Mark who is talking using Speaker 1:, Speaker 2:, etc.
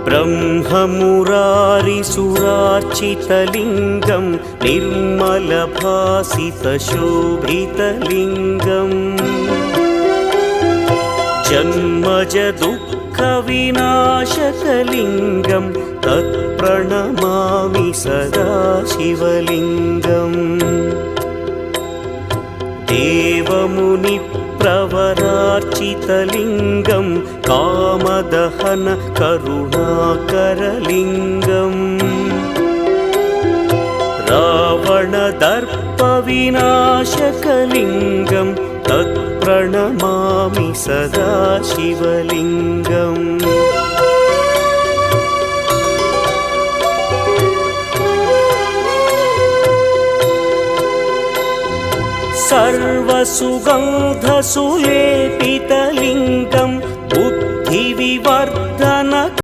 Speaker 1: ब्रह्ममुरारिसुरार्चितलिङ्गं निर्मलभासितशोभितलिङ्गम् जन्मजदुःखविनाशकलिङ्गं तत्प्रणमामि सदा शिवलिङ्गम् देवमुनिप्रवरार्चितलिङ्गं कामदहन करुणाकरलिङ्गम् रावणदर्पविनाशकलिङ्गं तत्प्रणमामि सदा शिवलिङ्गम् सर्वसुगन्धसुलेपितलिङ्गं